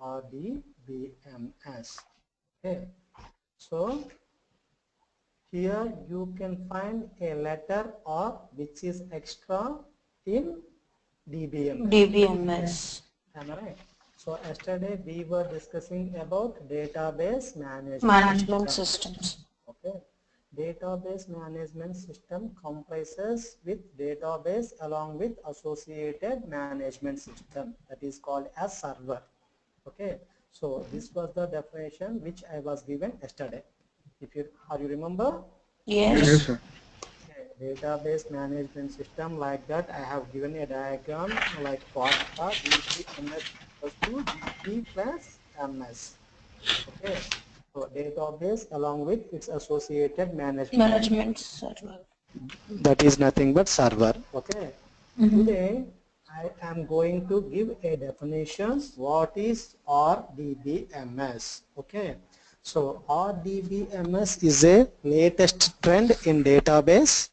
RDBMS. Okay, so here you can find a letter R which is extra in DBMS. DBMS. Am I right? So yesterday we were discussing about database Management systems. Okay. Database management system comprises with database along with associated management system, that is called as server. Okay. So this was the definition which I was given yesterday. If you remember? Yes. Yes, sir. Database management system, like that I have given a diagram like formula DBMS equals to DB plus MS. Okay, so database along with its associated Management server. that is nothing but server. Okay, today I am going to give a definition what is RDBMS. Okay, so RDBMS is a latest trend in database.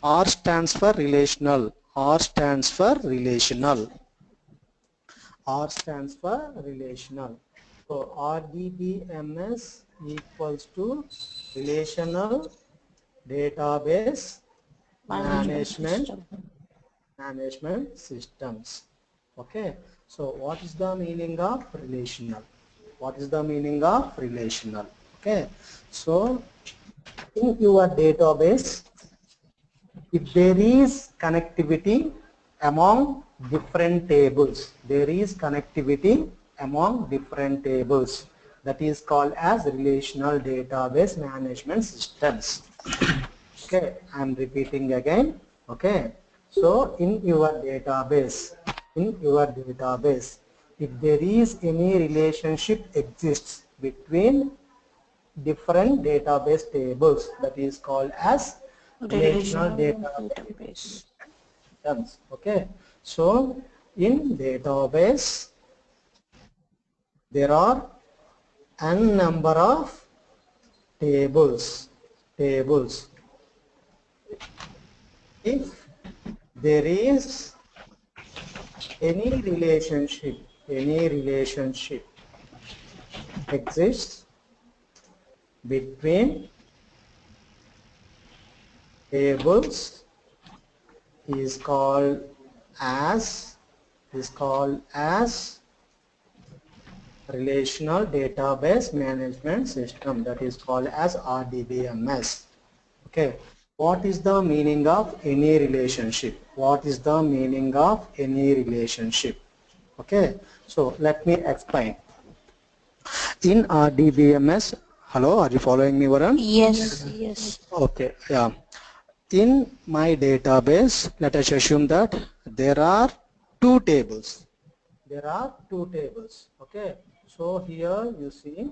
R stands for relational. R stands for relational. R stands for relational. So RDBMS equals to relational database management systems. Okay. So what is the meaning of relational? What is the meaning of relational? Okay. So in your database, if there is connectivity among different tables, there is connectivity among different tables, that is called as relational database management systems. Okay, I am repeating again. Okay, so in your database, if there is any relationship exists between different database tables, that is called as relational database systems. Okay, so in database there are n number of tables. If there is any relationship exists between tables is called as relational database management system, that is called as RDBMS. Okay, what is the meaning of any relationship? What is the meaning of any relationship? Okay, so let me explain. In RDBMS, hello, are you following me, Varun? Yes, yes. Okay, yeah. In my database, let us assume that there are two tables. Okay, so here you see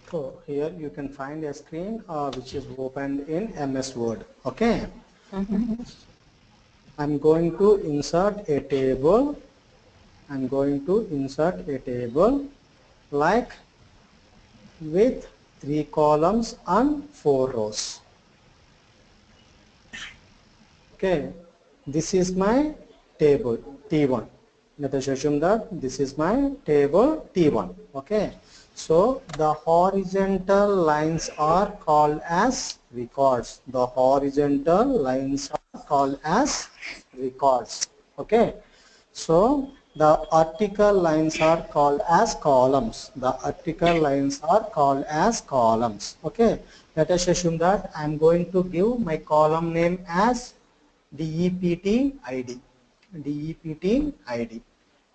so here you can find a screen which is opened in MS Word. Okay. I'm going to insert a table. Like with 3 columns and 4 rows. Okay. This is my table T1. Let us assume that this is my table T1. Okay. So the horizontal lines are called as records. Okay. So the vertical lines are called as columns. Okay. Let us assume that I am going to give my column name as DEPT ID.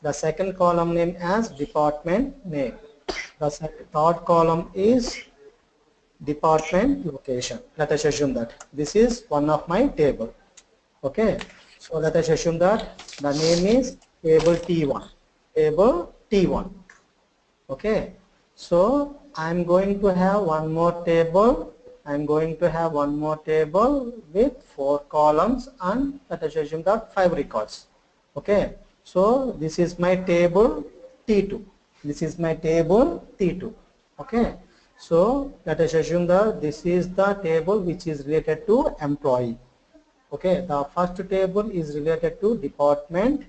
The second column name as department name. The third column is department location. Let us assume that this is one of my table. Okay. So let us assume that the name is table T1. Table T1. Okay. So I'm going to have one more table. I'm going to have one more table with 4 columns and let us assume that 5 records. Okay. So this is my table T2. This is my table T2. Okay. So let us assume that this is the table which is related to employee. Okay, the first table is related to department,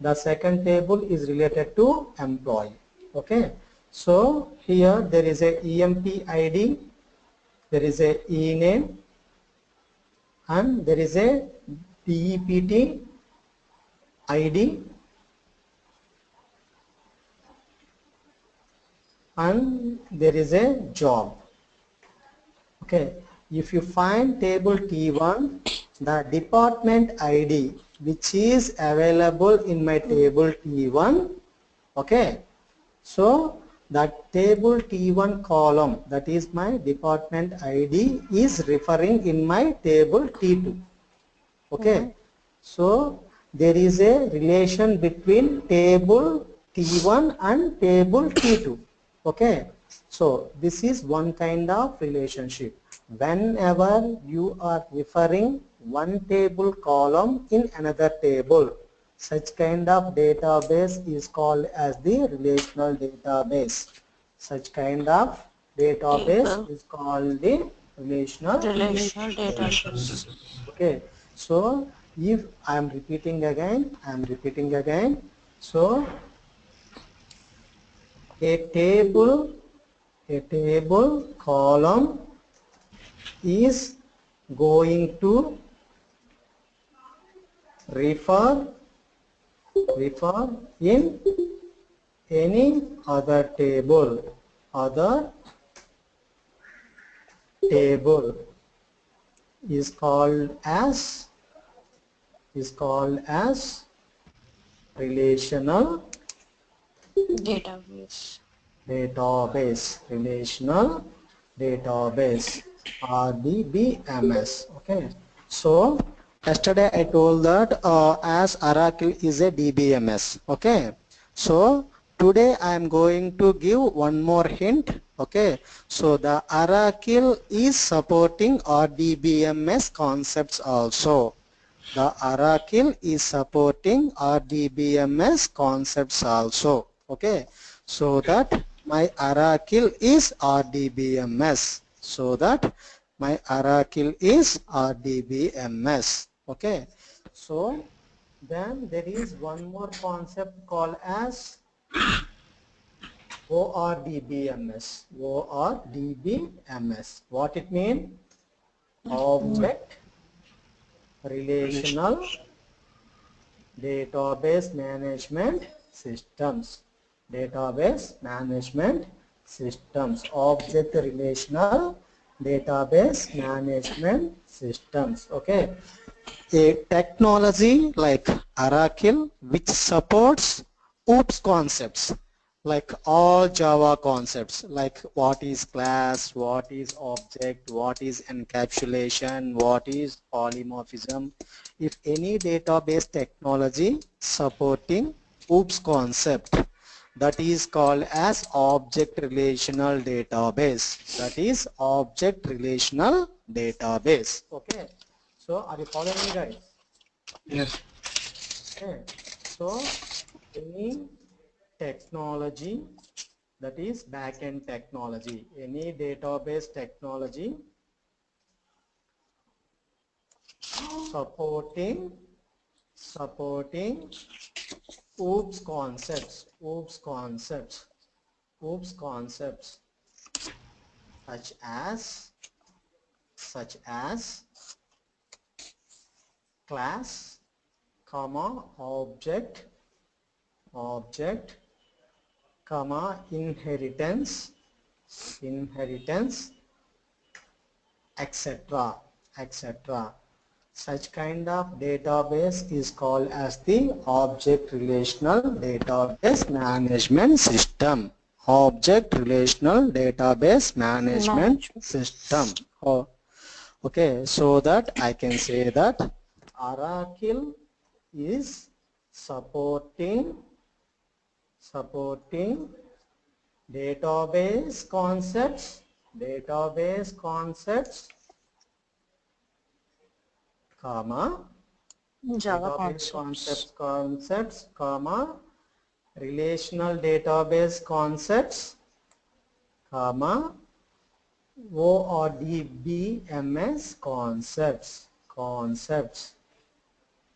the second table is related to employee. Okay, so here there is a EMP ID, there is a E name, and there is a DEPT ID, and there is a job. Okay, if you find table T1, the department ID which is available in my table T1, okay, so that table T1 column, that is my department ID, is referring in my table T2. Okay, so there is a relation between table T1 and table T2. Okay, so this is one kind of relationship. Whenever you are referring one table column in another table, such kind of database is called as the relational database. Such kind of database Table. is called the relational Database. Okay, so if I am repeating again, so a table column is going to refer in any other table is called as relational Database. relational database, RDBMS. Okay, so yesterday I told that as Oracle is a DBMS. Okay, so today I am going to give one more hint. Okay, so the Oracle is supporting RDBMS concepts also. The Oracle is supporting RDBMS concepts also. Okay, so that my Oracle is RDBMS. So that my Oracle is RDBMS. Okay, so then there is one more concept called as ORDBMS. ORDBMS. What it means? Object Relational Database Management Systems. Database Management Systems. Object Relational Database Management Systems. Okay. A technology like Oracle which supports OOPS concepts, like all Java concepts, like what is class, what is object, what is encapsulation, what is polymorphism. If any database technology supporting OOPS concept, that is called as object relational database. That is object relational database. Okay. So are you following me, guys? Yes. Okay. So any technology, that is backend technology, any database technology supporting OOPS concepts such as class, comma, object, comma, inheritance, etc. Such kind of database is called as the object relational database management system. Object relational database management system. Oh, okay, so that I can say that Oracle is supporting database concepts, comma, Java database concepts. concepts, comma, relational database concepts, comma, ORDBMS concepts.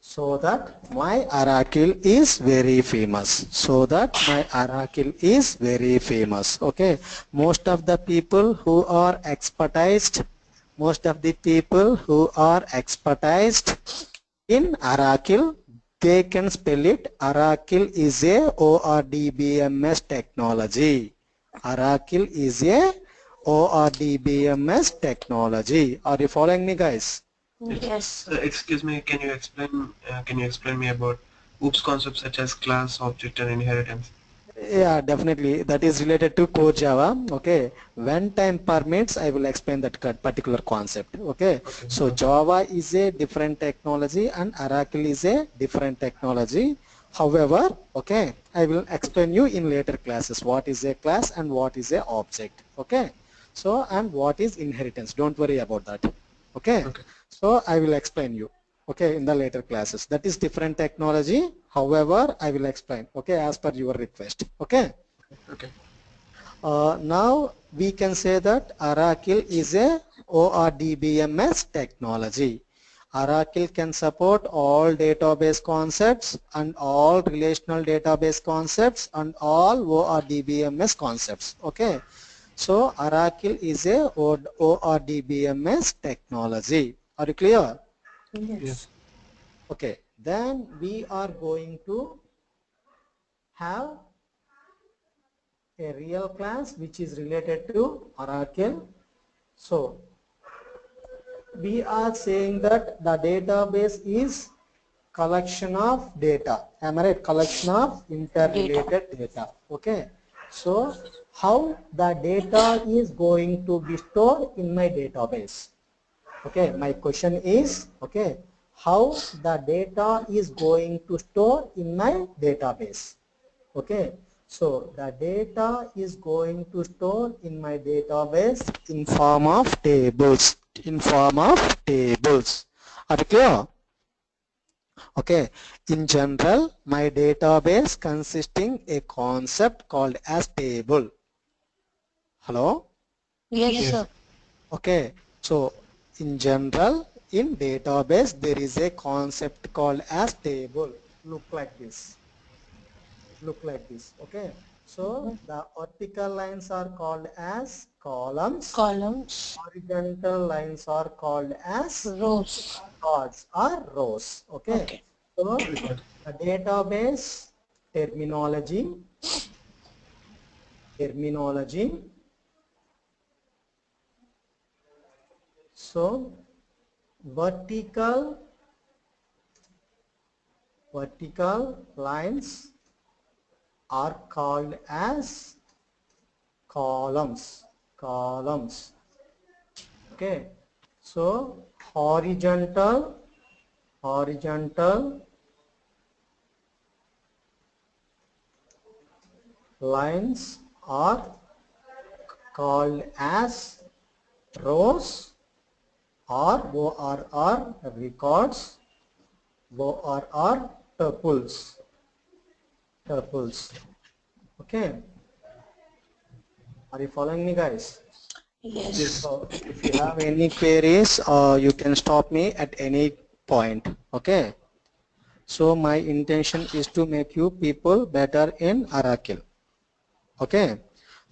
So that my Oracle is very famous. Okay. Most of the people who are expertised in Oracle, they can spell it. Oracle is a ORDBMS technology. Oracle is a ORDBMS technology. Are you following me, guys? Yes. Excuse me, can you explain me about OOPS concepts such as class, object, and inheritance? Yeah, definitely. That is related to core Java. Okay. When time permits, I will explain that particular concept. Okay. Okay. So Java is a different technology and Oracle is a different technology. However, okay, I will explain you in later classes what is a class and what is a object. Okay. So, and what is inheritance. Don't worry about that. Okay. Okay. So I will explain you. Okay, in the later classes. That is different technology. However, I will explain. Okay, as per your request. Okay. Okay. Now we can say that Oracle is a ORDBMS technology. Oracle can support all database concepts and all relational database concepts and all ORDBMS concepts. Okay. So Oracle is a ORDBMS technology. Are you clear? Yes. Okay. Then we are going to have a real class which is related to Oracle. So we are saying that the database is collection of data. Am I right? Collection of interrelated data. Okay. So how the data is going to be stored in my database? Okay. My question is, okay, how the data is going to store in my database? Okay. So the data is going to store in my database in form of tables. Are you clear? Okay. In general, my database consisting a concept called as table. Hello? Yes, Yes. sir. Okay. So in general, in database, there is a concept called as table. Look like this. Okay. So the vertical lines are called as columns. Columns, Horizontal lines are called as rows. records or rows. Okay. Okay. So the database terminology. So vertical lines are called as columns. Okay. So horizontal lines are called as rows or ORR records, ORR tuples. Okay. Are you following me, guys? Yes. So if you have any queries, you can stop me at any point. Okay. So my intention is to make you people better in Oracle. Okay.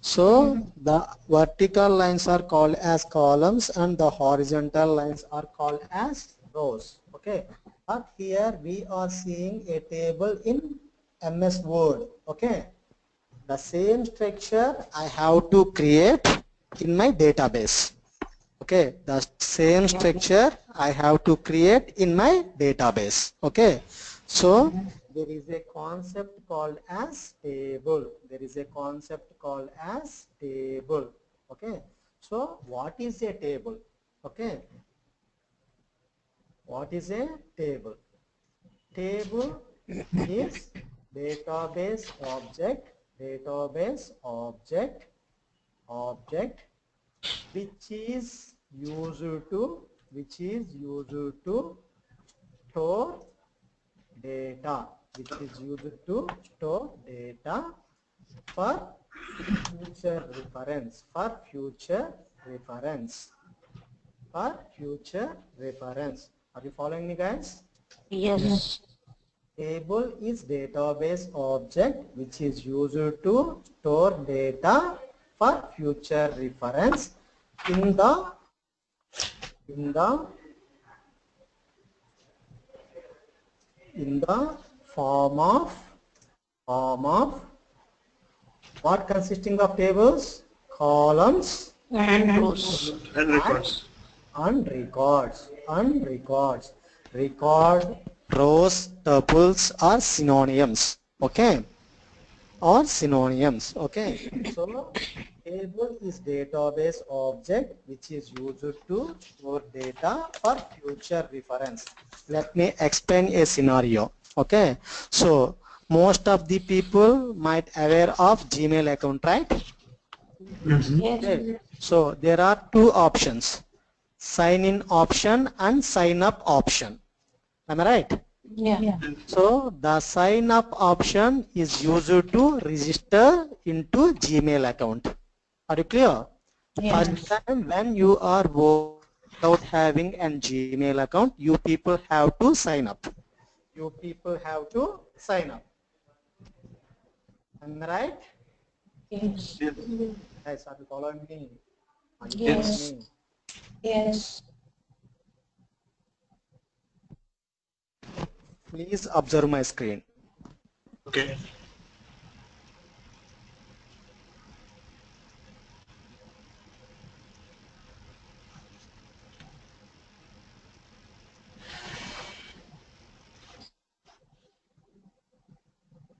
So the vertical lines are called as columns and the horizontal lines are called as rows. Okay. But here we are seeing a table in MS Word. Okay. The same structure I have to create in my database. Okay, the same structure I have to create in my database. Okay, so there is a concept called as table. Okay, so what is a table? Okay, what is a table? Table is database object, object which is used to store data, for future reference, Are you following me, guys? Yes. Table is database object which is used to store data for future reference in the in the in the form of what consisting of tables? Columns And rows. And records. and records. Record, rows, tuples are synonyms. Okay. Or synonyms. Okay. So table is database object which is used to store data for future reference. Let me explain a scenario. Okay. So most of the people might aware of Gmail account, right? Yes. Okay. So there are two options, sign in option and sign up option. Am I right? Yeah. So the sign up option is used to register into Gmail account. Are you clear? Yes. First time when you are without having an Gmail account, you people have to sign up. Am I right? Yes. Yes. Guys, are you following me? Are you Yes. following me? Yes. Please observe my screen. Okay.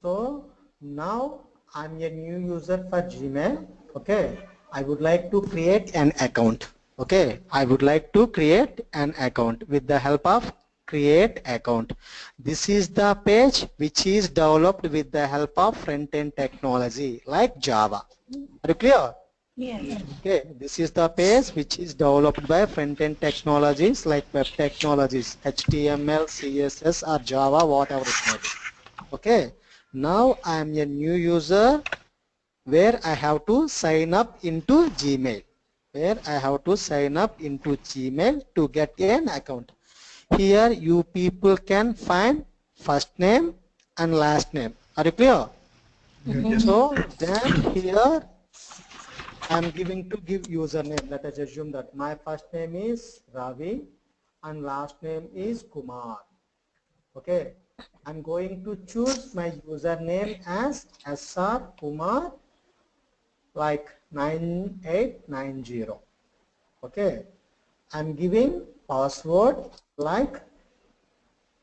So now I'm a new user for Gmail. Okay, I would like to create an account. Okay, I would like to create an account with the help of create account. This is the page which is developed with the help of front-end technology like Java. Are you clear? Yes. Okay, this is the page which is developed by front-end technologies like web technologies, HTML, CSS or Java, whatever it may be. Okay, now I am a new user where I have to sign up into Gmail. To get an account. Here you people can find first name and last name. Are you clear? So then here I am give username. Let us assume that my first name is Ravi and last name is Kumar. Okay, I'm going to choose my username as SR Kumar like 9890. Okay, I'm giving password like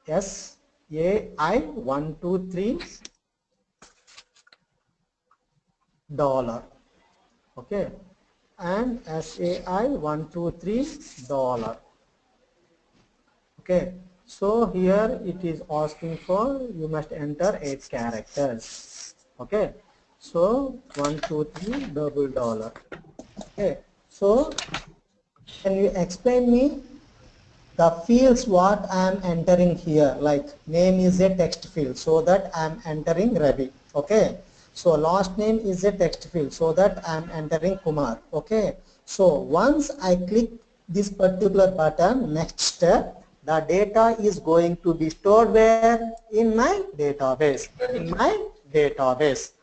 SAI123 dollar. Okay, and SAI123 dollar. Okay, so here it is asking for you must enter 8 characters. Okay, so 123 double dollar. Okay, so can you explain me the fields what I am entering here? Like name is a text field, so that I am entering Ravi. Okay, so last name is a text field, so that I am entering Kumar. Okay, so once I click this particular button, next step, the data is going to be stored where? In my database.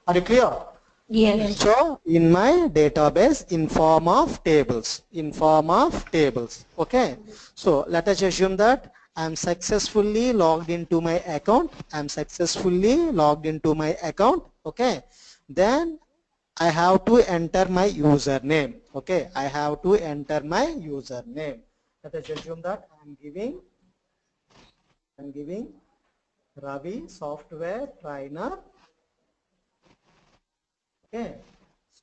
Are you clear? Yes. So in my database in form of tables. Okay. So let us assume that I am successfully logged into my account. Okay. Then I have to enter my username. Okay. Let us assume that I am giving Ravi software trainer. Okay,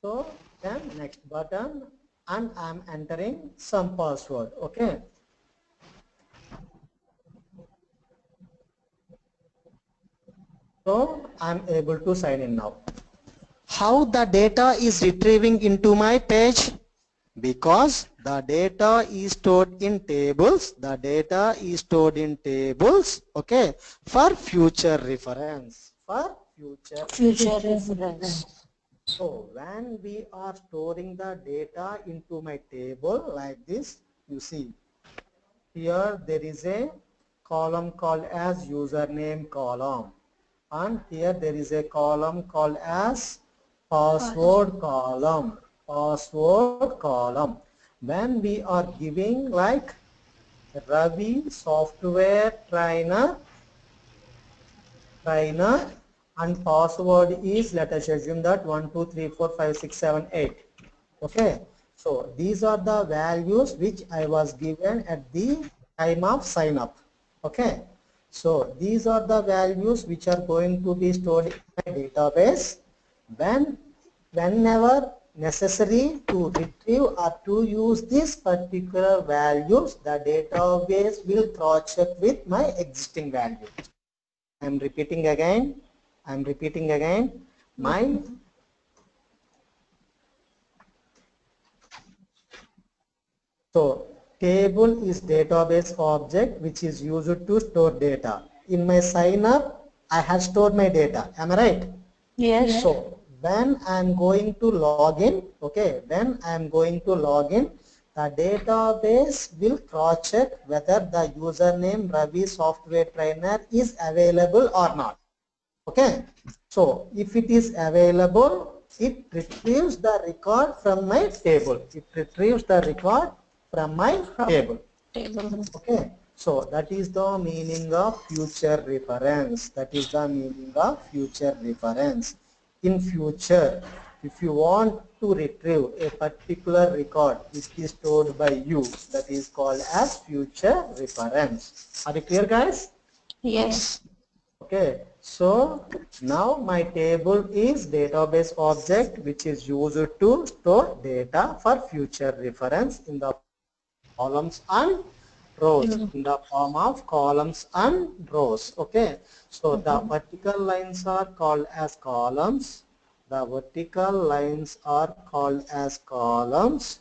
so then next button and I'm entering some password. Okay, So I'm able to sign in now. How the data is retrieving into my page? Because the data is stored in tables. The data is stored in tables, okay, for future reference. For future. Future reference. So when we are storing the data into my table like this, you see here there is a column called as username column, and here there is a column called as password column. Password column. When we are giving like Ravi software trainer and password is, let us assume that 1 2 3 4 5 6 7 8. Okay, so these are the values which I was given at the time of sign up. Okay, so these are the values which are going to be stored in my database. Whenever necessary to retrieve or to use these particular values, the database will cross check with my existing values. I'm repeating again. My So table is database object which is used to store data. In my sign up, I have stored my data. Am I right? Yes. So when I am going to log in, okay, when I am going to log in, the database will cross check whether the username Ravi Software Trainer is available or not. Okay, so if it is available, it retrieves the record from my table. It retrieves the record from my table. Table. Okay, so that is the meaning of future reference. That is the meaning of future reference. In future, if you want to retrieve a particular record which is stored by you, that is called as future reference. Are you clear, guys? Yes. Okay, so now my table is database object which is used to store data for future reference in the columns and rows, in the form of columns and rows. Okay, so the vertical lines are called as columns, the vertical lines are called as columns,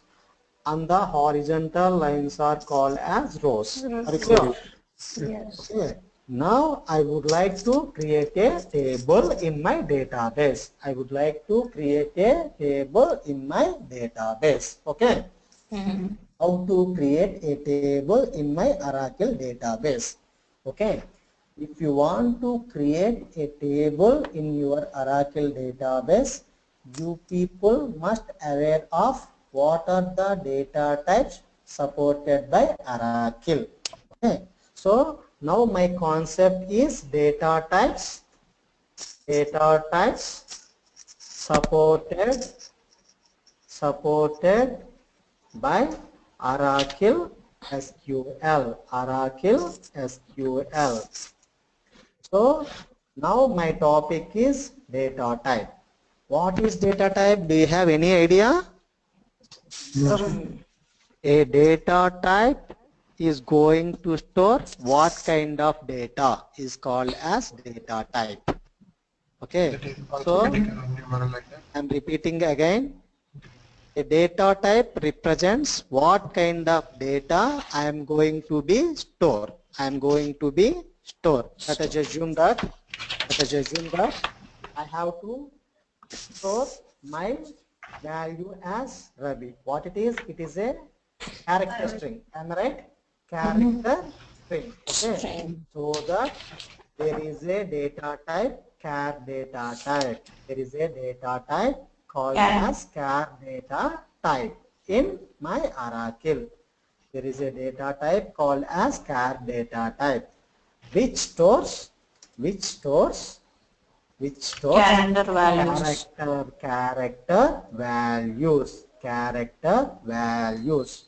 and the horizontal lines are called as rows. Are you clear? Yes. Okay. Now I would like to create a table in my database. I would like to create a table in my database. Okay. How to create a table in my Oracle database. Okay. If you want to create a table in your Oracle database, you people must aware of what are the data types supported by Oracle. Okay. So now my concept is data types supported by Oracle SQL. So now my topic is data type. What is data type? Do you have any idea? A data type is going to store what kind of data is called as data type. Okay, so I'm repeating again. A data type represents what kind of data I am going to be store. I am going to be store. Let us assume that I have to store my value as Ravi. What it is? It is a character string. Am I right? Character string. Okay. String. So that there is a data type char data type. There is a data type called as char data type in my Oracle. There is a data type called as char data type, which stores Calendar values. character values.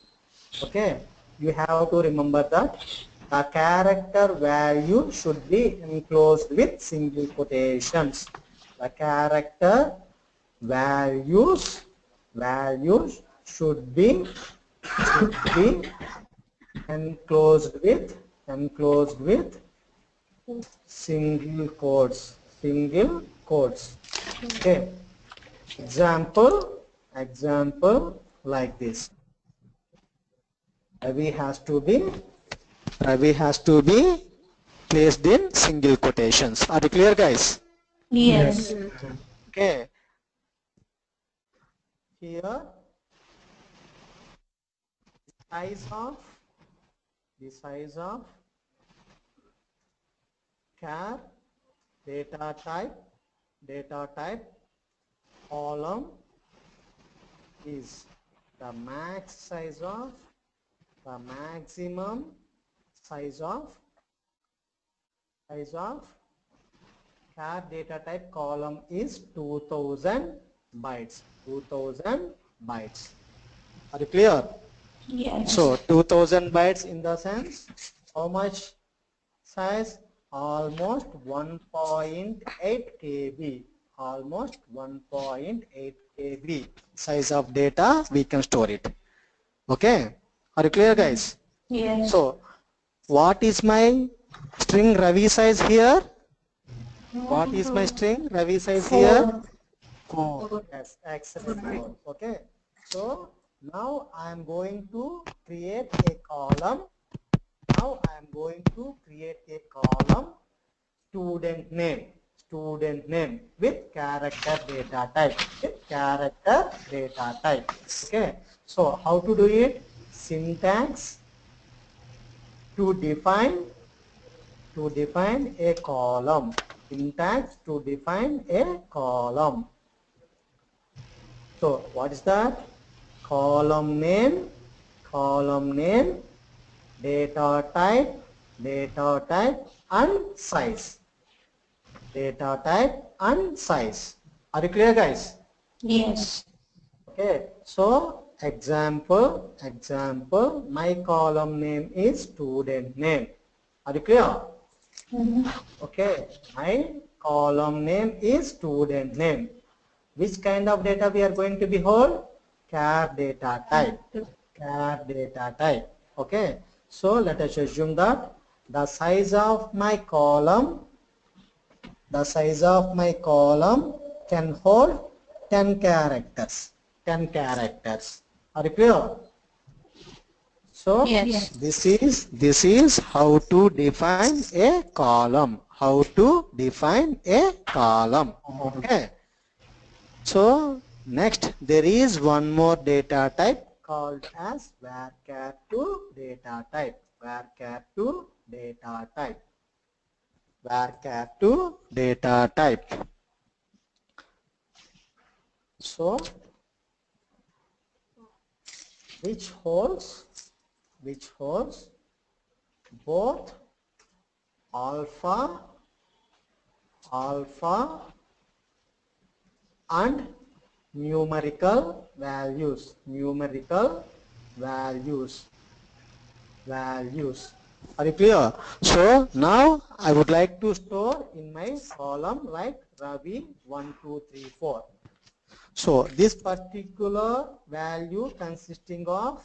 Okay, you have to remember that the character value should be enclosed with single quotations. The character values should be enclosed with single quotes. single quotes. Okay. Example like this. Ravi has to be placed in single quotations. Are you clear, guys? Yes. Okay. Here, the size of char data type column is the maximum size of char data type column is 2000 bytes. 2000 bytes. Are you clear? Yes. So 2000 bytes in the sense, how much size? Almost 1.8 KB. Almost 1.8 KB size of data we can store it. Okay. Are you clear, guys? Yes. So what is my string Ravi size here? What is my string Ravi size here? 4. Yes, excellent. 4. Okay. So now I am going to create a column. Now I am going to create a column student name with character data type. Okay. So how to do it? Syntax to define a column. Syntax to define a column. So what is that? Column name, data type, and size. Data type and size. Are you clear, guys? Yes. Okay. So example, my column name is student name. Are you clear? Okay. My column name is student name. Which kind of data we are going to behold? Char data type. Okay. So let us assume that the size of my column can hold 10 characters. Are you clear? So Yes. this is how to define a column. Okay. So next there is one more data type called as varchar2 data type. varchar2 data type. So which holds both alpha and numerical values. Are you clear? So now I would like to store in my column like Ravi 1, 2, 3, 4. So this particular value consisting of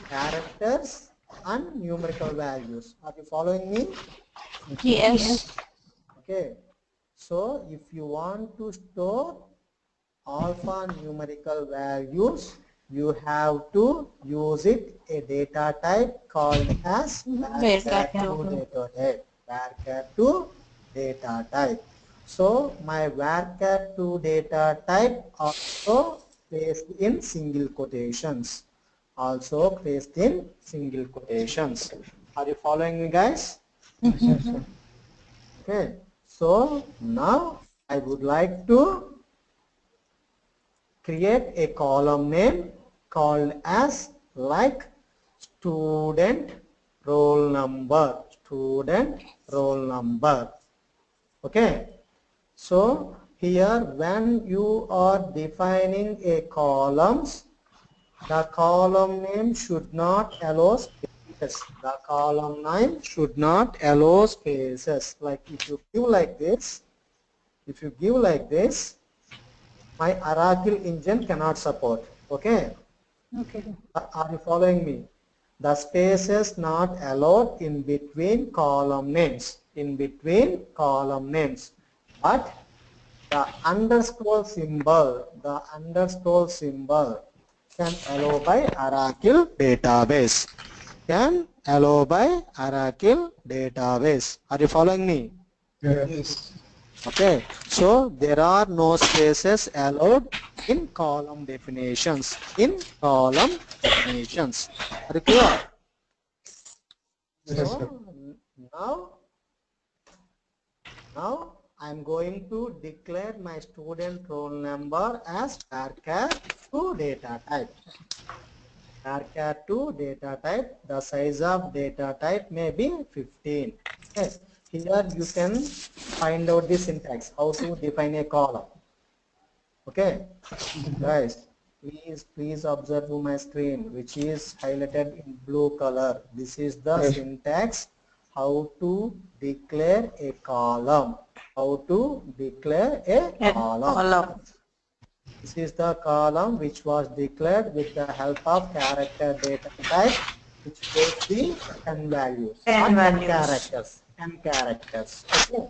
characters and numerical values. Are you following me? Yes. Okay. So if you want to store alphanumerical values, you have to use it a data type called as varchar2 data type. So my varchar2 data type also placed in single quotations. Are you following me, guys? Okay. So now I would like to create a column name called as like student roll number. Okay. So here when you are defining a columns, the column name should not allow spaces. Like if you give like this, my Oracle engine cannot support. Okay. Okay. Are you following me? the spaces not allowed in between column names, but the underscore symbol can allow by Oracle database. Are you following me? Yes. Okay, so there are no spaces allowed in column definitions. Are you clear? Yes, sir. So now I'm going to declare my student roll number as varchar2 data type. Varchar2 data type, the size of data type may be 15. Yes, here you can find out the syntax, how to define a column. Okay, guys, please observe my screen, which is highlighted in blue color. This is the Yes. syntax, how to declare a column. Column. This is the column which was declared with the help of character data type, which holds the 10 values. 10 not values. 10 characters. Okay.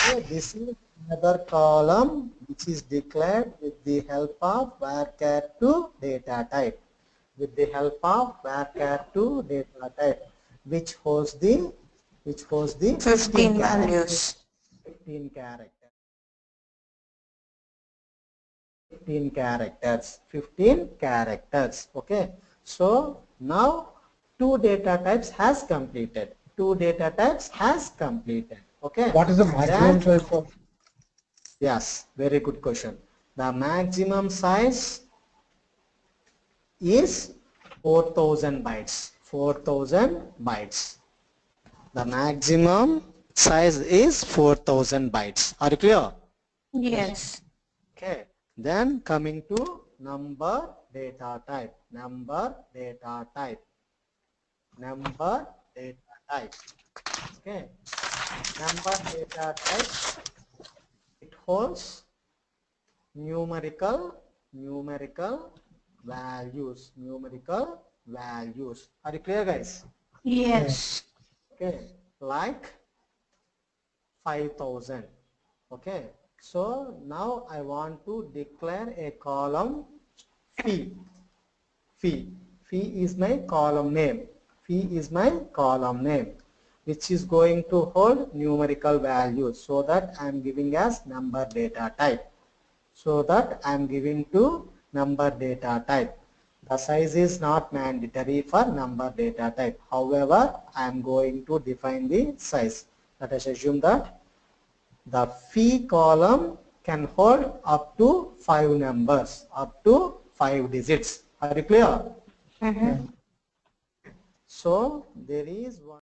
So this is another column which is declared with the help of varchar2 data type. Which holds the 15 values. 15 characters. 15 characters. Okay, so now two data types has completed. Okay, What is the maximum Then- size for? yes, very good question. The maximum size is 4000 bytes. The maximum size is 4000 bytes. Are you clear? Yes. Okay, then coming to number data type. Okay, number data type, it holds numerical values. Are you clear, guys? Yes. Okay, like 5000. Okay, so now I want to declare a column fee. Fee is my column name. Which is going to hold numerical values, so that I am giving as number data type. The size is not mandatory for number data type. However, I am going to define the size. Let us assume that the fee column can hold up to 5 numbers, up to 5 digits. Are you clear? Mhm. So there is one